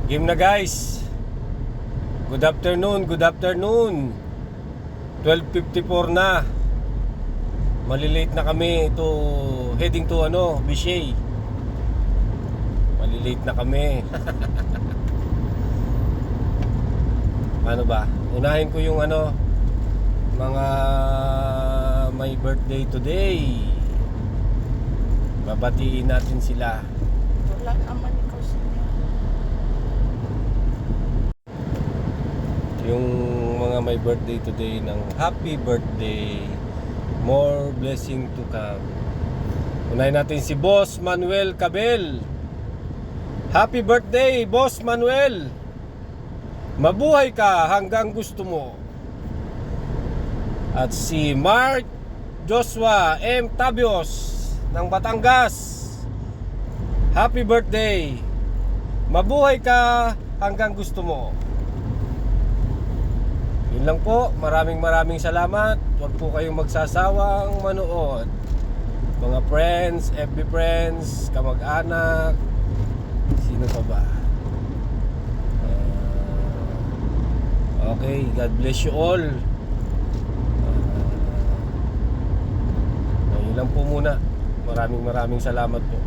Game na guys. Good afternoon, good afternoon. 12:54 na. Malilate na kami to heading to Bishay. Malilate na kami. Ano ba? Unahin ko yung mga may birthday today. Babatiin natin sila. Wala naman ikaw siya. Yung mga may birthday today ng happy birthday, more blessing to come. Unahin natin si Boss Manuel Cabel. Happy birthday, Boss Manuel. Mabuhay ka hanggang gusto mo. At si Mark Joshua M. Tabios ng Batangas. Happy birthday. Mabuhay ka hanggang gusto mo. Yun lang po. Maraming salamat. Huwag po kayong magsasawang manood. Mga friends, FB friends, kamag-anak, sino pa ba? Okay, God bless you all. Yun lang po muna. Maraming salamat po.